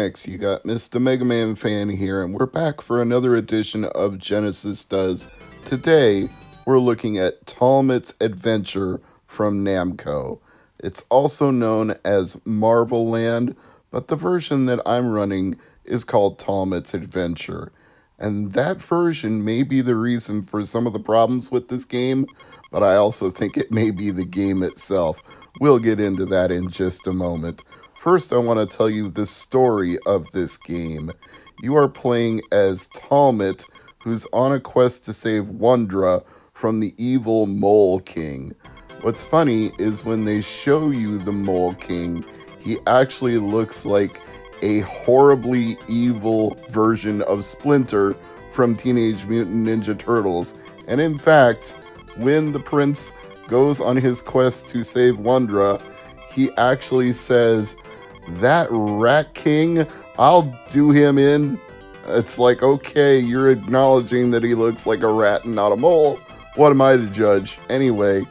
next? You got Mr. MegaManFan here, and we're back for another edition of Genesis Does. Today, we're looking at Talmit's Adventure from Namco. It's also known as Marble Land, but the version that I'm running is called Talmit's Adventure. And that version may be the reason for some of the problems with this game, but I also think it may be the game itself. We'll get into that in just a moment. First, I want to tell you the story of this game. You are playing as Talmit, who's on a quest to save Wondra from the evil Mole King. What's funny is when they show you the Mole King, he actually looks like a horribly evil version of Splinter from Teenage Mutant Ninja Turtles. And in fact, when the prince goes on his quest to save Wondra, he actually says, "That Rat King, I'll do him in." It's like, okay, you're acknowledging that he looks like a rat and not a mole. What am I to judge? Anyway,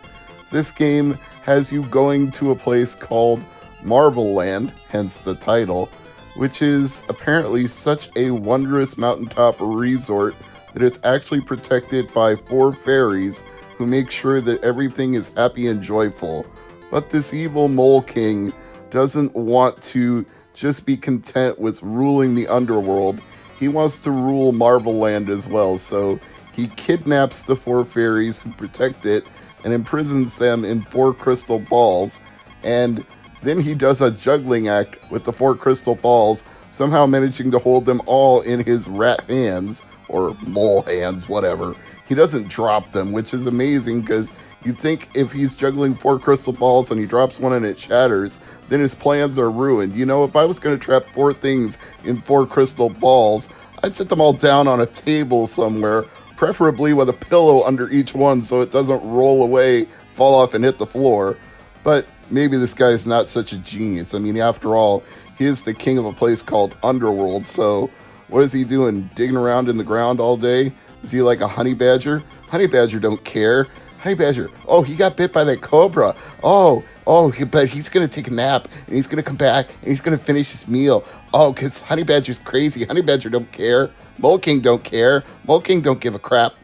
this game has you going to a place called Marble Land, hence the title, which is apparently such a wondrous mountaintop resort that it's actually protected by 4 fairies who make sure that everything is happy and joyful. But this evil Mole King doesn't want to just be content with ruling the underworld. He wants to rule Marble Land as well, so he kidnaps the 4 fairies who protect it and imprisons them in 4 crystal balls, and then he does a juggling act with the 4 crystal balls, somehow managing to hold them all in his rat hands, or mole hands, whatever. He doesn't drop them, which is amazing because you'd think if he's juggling 4 crystal balls and he drops one and it shatters, then his plans are ruined. You know, if I was going to trap 4 things in 4 crystal balls, I'd set them all down on a table somewhere, preferably with a pillow under each one so it doesn't roll away, fall off, and hit the floor. But maybe this guy's not such a genius. I mean, after all, he is the king of a place called Underworld, so what is he doing? Digging around in the ground all day? Is he like a honey badger? Honey badger don't care. Honey badger, oh, he got bit by that cobra. But he's going to take a nap, and he's going to come back, and he's going to finish his meal. Oh, because honey badger's crazy. Honey badger don't care. Mole King don't care. Mole King don't give a crap.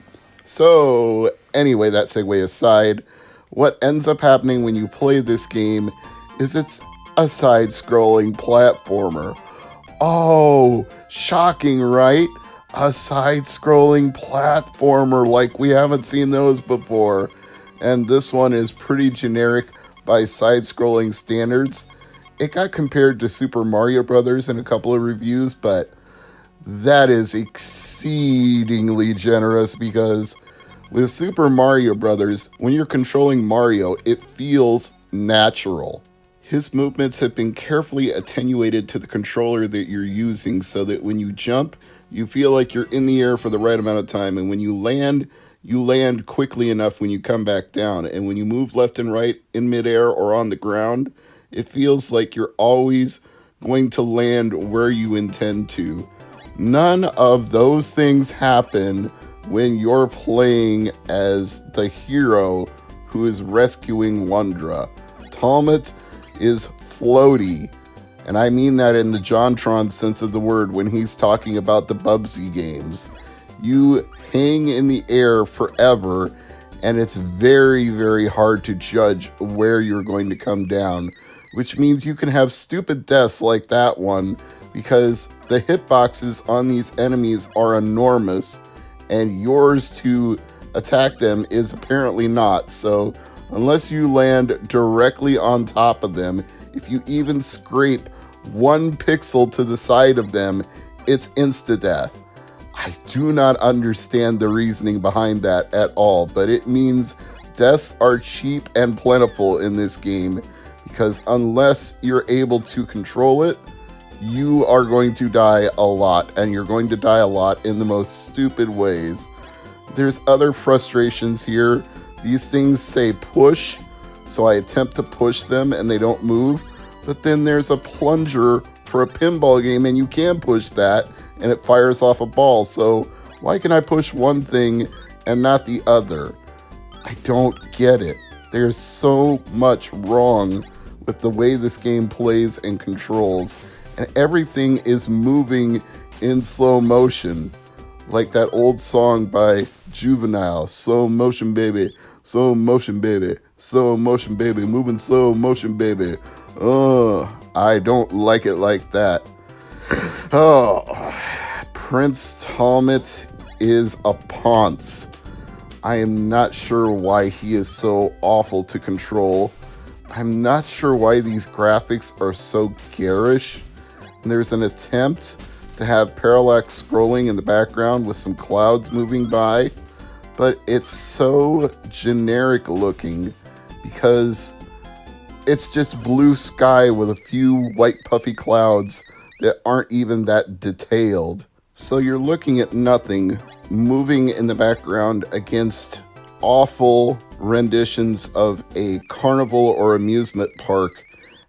So, anyway, that segue aside, what ends up happening when you play this game is it's a side-scrolling platformer. Oh, shocking, right? A side-scrolling platformer, like we haven't seen those before. And this one is pretty generic by side-scrolling standards. It got compared to Super Mario Brothers in a couple of reviews, but that is exceedingly generous because with Super Mario Brothers, when you're controlling Mario, it feels natural. His movements have been carefully attenuated to the controller that you're using so that when you jump, you feel like you're in the air for the right amount of time. And when you land quickly enough when you come back down. And when you move left and right in midair or on the ground, it feels like you're always going to land where you intend to. None of those things happen when you're playing as the hero who is rescuing Wondra. Talmit is floaty, and I mean that in the JonTron sense of the word when he's talking about the Bubsy games. You hang in the air forever, and it's very, very hard to judge where you're going to come down, which means you can have stupid deaths like that one because the hitboxes on these enemies are enormous, and yours to attack them is apparently not. So unless you land directly on top of them, if you even scrape 1 pixel to the side of them, it's insta-death. I do not understand the reasoning behind that at all, but it means deaths are cheap and plentiful in this game because unless you're able to control it, you are going to die a lot, and you're going to die a lot in the most stupid ways. There's other frustrations here. These things say push, so I attempt to push them and they don't move. But then there's a plunger for a pinball game and you can push that and it fires off a ball. So why can I push one thing and not the other? I don't get it. There's so much wrong with the way this game plays and controls. and everything is moving in slow motion. Like that old song by Juvenile, slow motion baby, slow motion baby, slow motion baby, moving slow motion baby. I don't like it like that. Oh, Prince Talmit is a ponce. I am not sure why he is so awful to control. I'm not sure why these graphics are so garish. And there's an attempt to have parallax scrolling in the background with some clouds moving by, but it's so generic looking because it's just blue sky with a few white puffy clouds that aren't even that detailed. So you're looking at nothing moving in the background against awful renditions of a carnival or amusement park,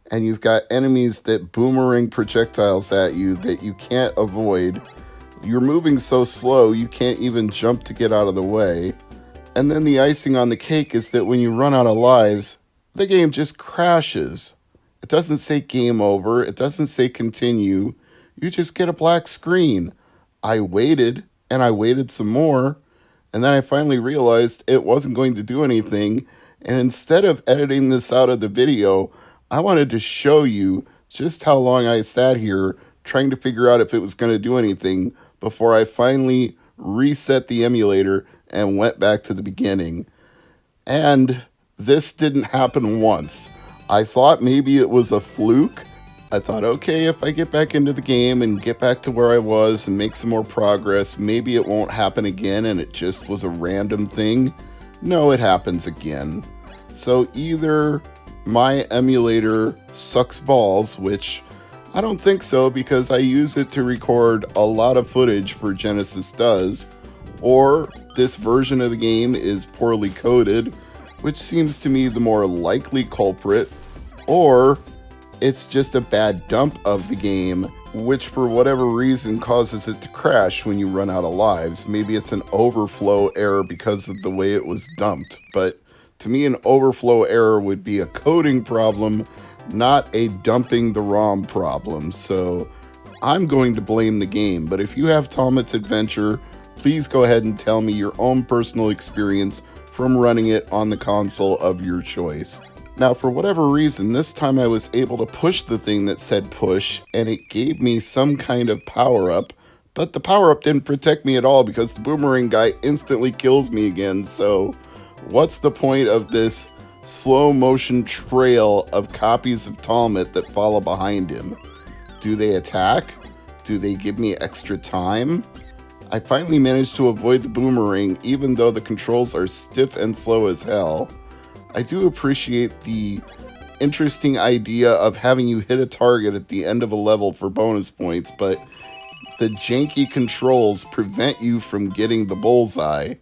and you've got enemies that boomerang projectiles at you that you can't avoid. You're moving so slow you can't even jump to get out of the way. And then the icing on the cake is that when you run out of lives, the game just crashes. It doesn't say game over, it doesn't say continue, you just get a black screen. I waited, and I waited some more, and then I finally realized it wasn't going to do anything, and instead of editing this out of the video, I wanted to show you just how long I sat here trying to figure out if it was going to do anything before I finally reset the emulator and went back to the beginning. And this didn't happen once. I thought maybe it was a fluke. I thought, okay, if I get back into the game and get back to where I was and make some more progress, maybe it won't happen again and it just was a random thing. No, it happens again. So either my emulator sucks balls, which I don't think so because I use it to record a lot of footage for Genesis Does, or this version of the game is poorly coded, which seems to me the more likely culprit, or it's just a bad dump of the game, which for whatever reason causes it to crash when you run out of lives. Maybe it's an overflow error because of the way it was dumped, but to me an overflow error would be a coding problem, not a dumping the ROM problem. So I'm going to blame the game, but if you have Talmit's Adventure, please go ahead and tell me your own personal experience from running it on the console of your choice. Now, for whatever reason, this time I was able to push the thing that said push, and it gave me some kind of power-up, but the power-up didn't protect me at all because the boomerang guy instantly kills me again, so what's the point of this slow-motion trail of copies of Talmit that follow behind him? Do they attack? Do they give me extra time? I finally managed to avoid the boomerang even though the controls are stiff and slow as hell. I do appreciate the interesting idea of having you hit a target at the end of a level for bonus points, but the janky controls prevent you from getting the bullseye.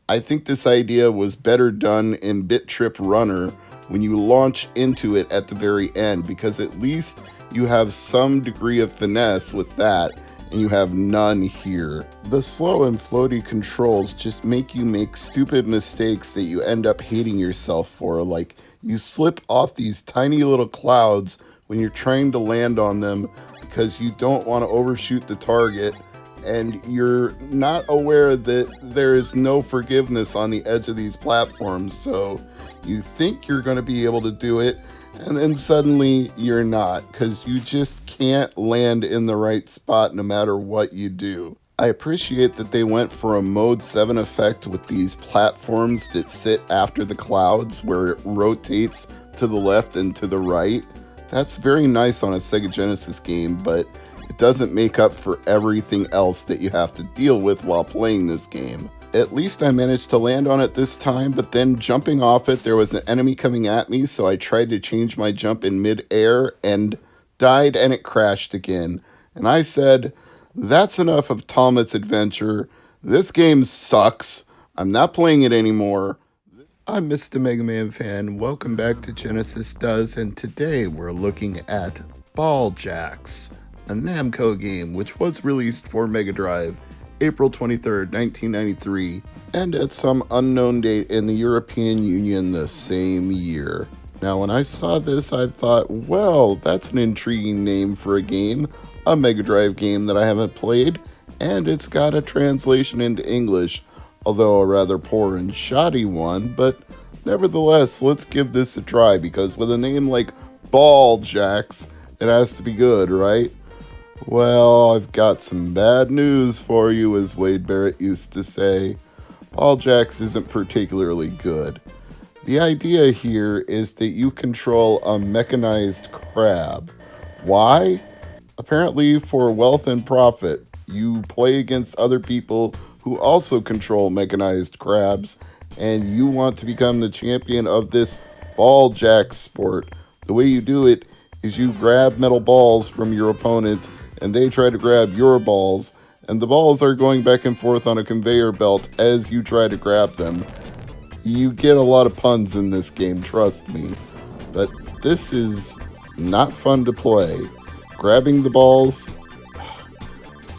I think this idea was better done in Bit Trip Runner when you launch into it at the very end, because at least you have some degree of finesse with that, and you have none here. The slow and floaty controls just make you make stupid mistakes that you end up hating yourself for, like you slip off these tiny little clouds when you're trying to land on them because you don't want to overshoot the target, and you're not aware that there is no forgiveness on the edge of these platforms, so you think you're going to be able to do it, and then suddenly you're not, because you just can't land in the right spot no matter what you do. I appreciate that they went for a Mode 7 effect with these platforms that sit after the clouds where it rotates to the left and to the right. That's very nice on a Sega Genesis game, but it doesn't make up for everything else that you have to deal with while playing this game. At least I managed to land on it this time, but then jumping off it, there was an enemy coming at me, so I tried to change my jump in mid-air and died, and it crashed again. And I said, that's enough of Talmit's Adventure. This game sucks. I'm not playing it anymore. I'm Mr. MegaManFan. Welcome back to Genesis Does, and today we're looking at Ball Jacks, a Namco game which was released for Mega Drive April 23rd, 1993, and at some unknown date in the European Union the same year. Now, when I saw this, I thought, well, that's an intriguing name for a game, a Mega Drive game that I haven't played, and it's got a translation into English, although a rather poor and shoddy one, but nevertheless, let's give this a try, because with a name like Ball Jacks, it has to be good, right? Well, I've got some bad news for you, as Wade Barrett used to say. Ball Jacks isn't particularly good. The idea here is that you control a mechanized crab. Why? Apparently for wealth and profit. You play against other people who also control mechanized crabs, and you want to become the champion of this ball jack sport. The way you do it is you grab metal balls from your opponent, and they try to grab your balls, and the balls are going back and forth on a conveyor belt as you try to grab them. You get a lot of puns in this game, trust me. But this is not fun to play. Grabbing the balls,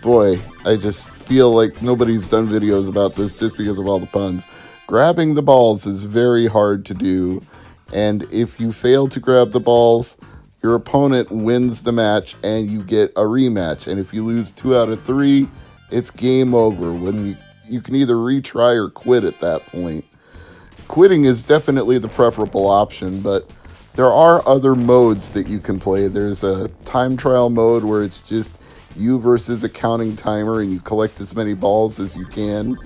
boy, I just feel like nobody's done videos about this just because of all the puns. Grabbing the balls is very hard to do, and if you fail to grab the balls, your opponent wins the match and you get a rematch. And if you lose 2 out of 3, it's game over. When you can either retry or quit at that point. Quitting is definitely the preferable option, but there are other modes that you can play. There's a time trial mode where it's just you versus a counting timer and you collect as many balls as you can.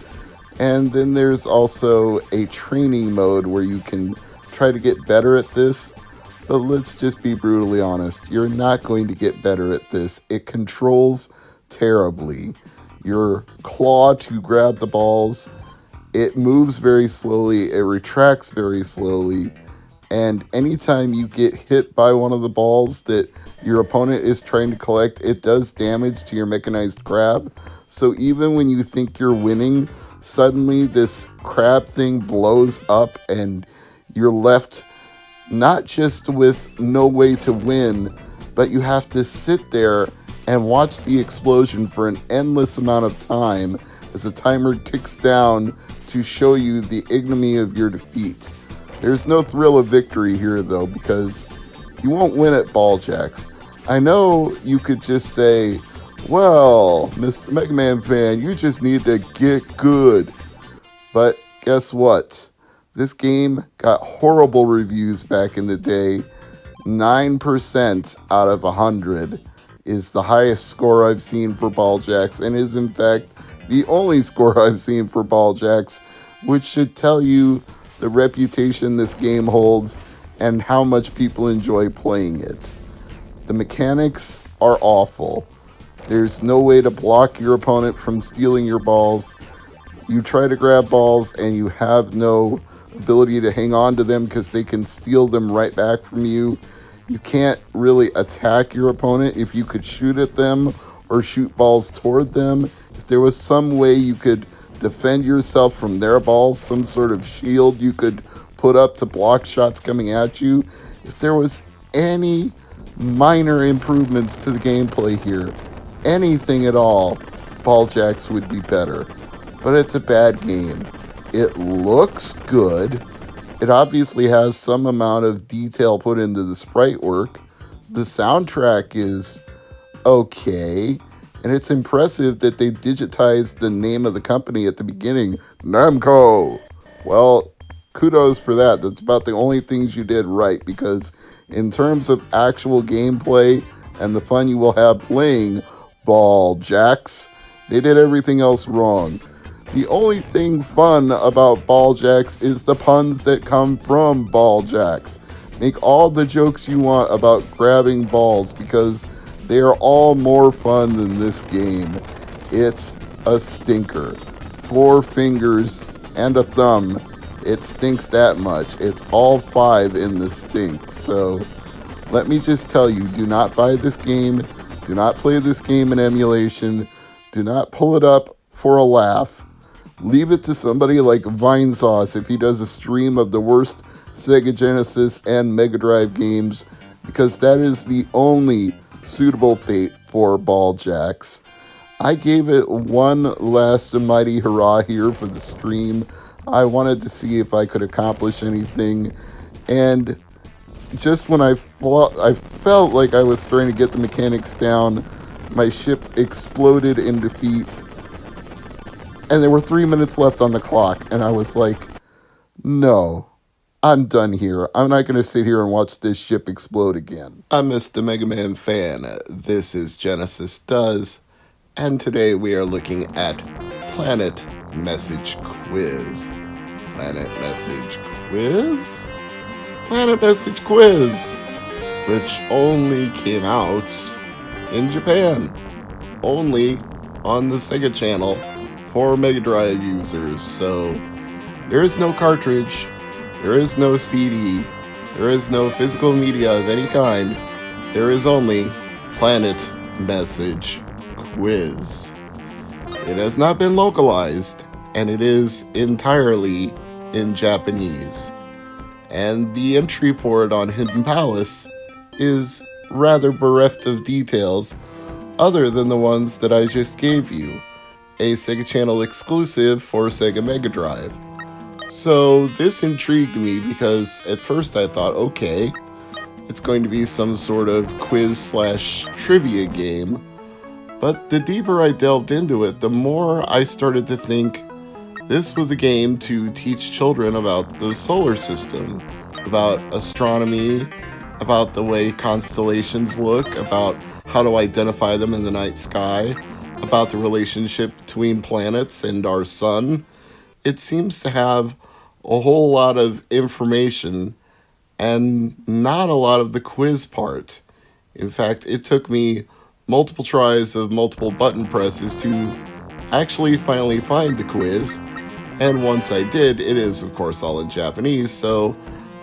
And then there's also a training mode where you can try to get better at this. But let's just be brutally honest. You're not going to get better at this. It controls terribly. Your claw to grab the balls, it moves very slowly, it retracts very slowly, and anytime you get hit by one of the balls that your opponent is trying to collect, it does damage to your mechanized crab. So even when you think you're winning, suddenly this crab thing blows up and you're left not just with no way to win, but you have to sit there and watch the explosion for an endless amount of time as the timer ticks down to show you the ignominy of your defeat. There's no thrill of victory here, though, because you won't win at ball jacks. I know you could just say, well, Mr. MegaManFan, you just need to get good. But guess what? This game got horrible reviews back in the day. 9% out of 100 is the highest score I've seen for ball jacks, and is in fact the only score I've seen for ball jacks, which should tell you the reputation this game holds and how much people enjoy playing it. The mechanics are awful. There's no way to block your opponent from stealing your balls. You try to grab balls and you have no ability to hang on to them because they can steal them right back from you. You can't really attack your opponent if you could shoot at them or shoot balls toward them. If there was some way you could defend yourself from their balls, some sort of shield you could put up to block shots coming at you, if there was any minor improvements to the gameplay here, anything at all, ball jacks would be better. But it's a bad game. It looks good. It obviously has some amount of detail put into the sprite work. The soundtrack is okay. And it's impressive that they digitized the name of the company at the beginning, Namco. Well, kudos for that. That's about the only things you did right, because in terms of actual gameplay and the fun you will have playing ball jacks, they did everything else wrong. The only thing fun about ball jacks is the puns that come from ball jacks. Make all the jokes you want about grabbing balls, because they are all more fun than this game. It's a stinker. 4 fingers and a thumb. It stinks that much. It's all 5 in the stink. So let me just tell you, do not buy this game. Do not play this game in emulation. Do not pull it up for a laugh. Leave it to somebody like Vinesauce if he does a stream of the worst Sega Genesis and Mega Drive games, because that is the only suitable fate for ball jacks. I gave it one last mighty hurrah here for the stream. I wanted to see if I could accomplish anything, and just when I felt like I was starting to get the mechanics down, my ship exploded in defeat, and there were 3 minutes left on the clock, and I was like, no, I'm done here. I'm not going to sit here and watch this ship explode again. I'm Mr. MegaManFan. This is Genesis Does, and today we are looking at Planet Message Quiz. Planet Message Quiz? Planet Message Quiz, which only came out in Japan, only on the Sega channel for Mega Drive users. So there is no cartridge, there is no CD, there is no physical media of any kind. There is only Planet Message Quiz. It has not been localized, and it is entirely in Japanese. And the entry for it on Hidden Palace is rather bereft of details other than the ones that I just gave you. A Sega Channel exclusive for Sega Mega Drive. So this intrigued me because at first I thought, okay, it's going to be some sort of quiz/trivia game. But the deeper I delved into it, the more I started to think this was a game to teach children about the solar system, about astronomy, about the way constellations look, about how to identify them in the night sky, about the relationship between planets and our sun. It seems to have a whole lot of information and not a lot of the quiz part. In fact, it took me multiple tries of multiple button presses to actually finally find the quiz. And once I did, it is of course all in Japanese, so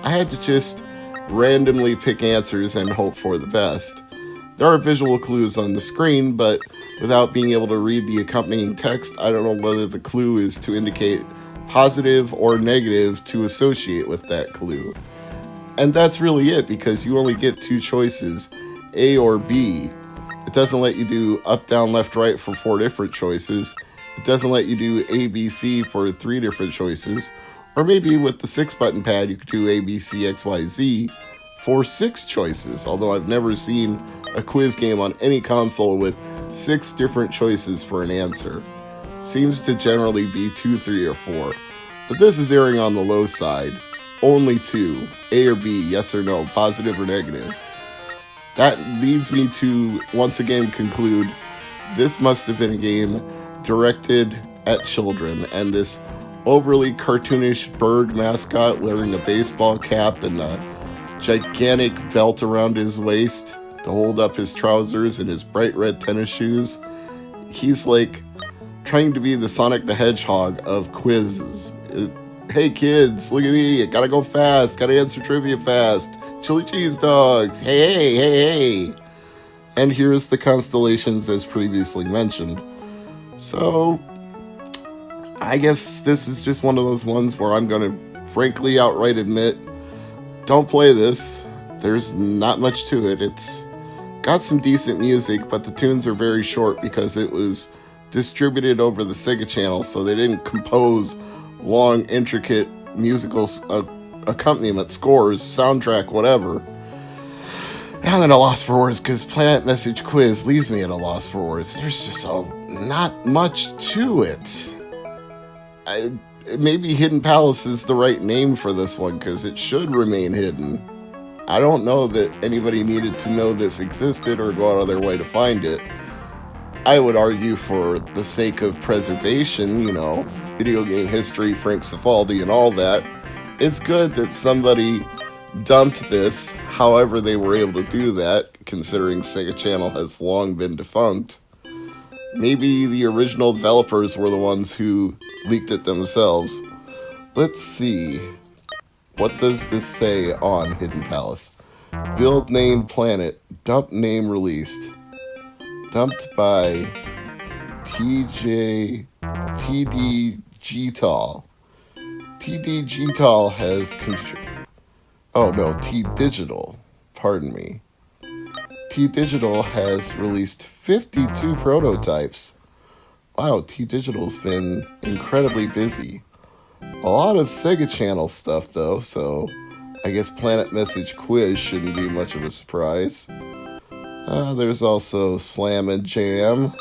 I had to just randomly pick answers and hope for the best. There are visual clues on the screen, but without being able to read the accompanying text, I don't know whether the clue is to indicate positive or negative to associate with that clue. And that's really it, because you only get two choices, A or B. It doesn't let you do up, down, left, right for 4 different choices. It doesn't let you do A, B, C for 3 different choices. Or maybe with the 6-button pad, you could do A, B, C, X, Y, Z for 6 choices. Although I've never seen a quiz game on any console with 6 different choices for an answer. Seems to generally be 2, 3, or 4. But this is erring on the low side. Only 2. A or B, yes or no, positive or negative. That leads me to once again conclude this must have been a game directed at children, and this overly cartoonish bird mascot wearing a baseball cap and a gigantic belt around his waist to hold up his trousers and his bright red tennis shoes. He's like trying to be the Sonic the Hedgehog of quizzes. Hey kids, look at me, gotta go fast, gotta answer trivia fast. Chili cheese dogs, hey. And here's the constellations as previously mentioned. So, I guess this is just one of those ones where I'm going to frankly outright admit, don't play this. There's not much to it. It's got some decent music, but the tunes are very short because it was distributed over the Sega channel, so they didn't compose long, intricate musical accompaniment, scores, soundtrack, whatever. I'm at a loss for words because Planet Message Quiz leaves me at a loss for words. There's just not much to it. Maybe Hidden Palace is the right name for this one because it should remain hidden. I don't know that anybody needed to know this existed or go out of their way to find it. I would argue for the sake of preservation, video game history, Frank Cifaldi and all that, it's good that somebody dumped this, however they were able to do that, considering Sega Channel has long been defunct. Maybe the original developers were the ones who leaked it themselves. Let's see. What does this say on Hidden Palace? Build name planet, dump name released. Dumped by TD Gital. TD Gital has T-Digital, pardon me. T-Digital has released 52 prototypes. Wow, T-Digital's been incredibly busy. A lot of Sega Channel stuff, though, so I guess Planet Message Quiz shouldn't be much of a surprise. There's also Slam and Jam,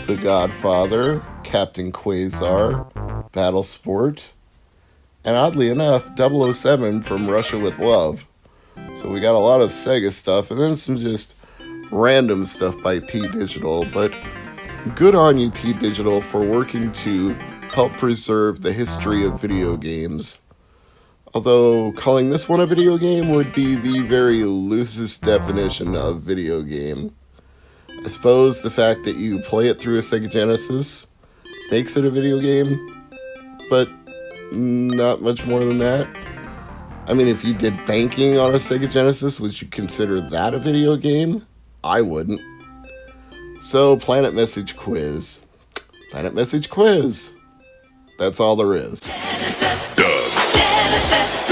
The Godfather, Captain Quasar, Battle Sport, and oddly enough, 007 from Russia with Love. So we got a lot of Sega stuff, and then some just random stuff by T-Digital, but good on you, T-Digital, for working to help preserve the history of video games. Although calling this one a video game would be the very loosest definition of video game. I suppose the fact that you play it through a Sega Genesis makes it a video game, but not much more than that. I mean, if you did banking on a Sega Genesis, would you consider that a video game? I wouldn't. So, Planet Message Quiz. Planet Message Quiz. That's all there is. Genesis. Genesis.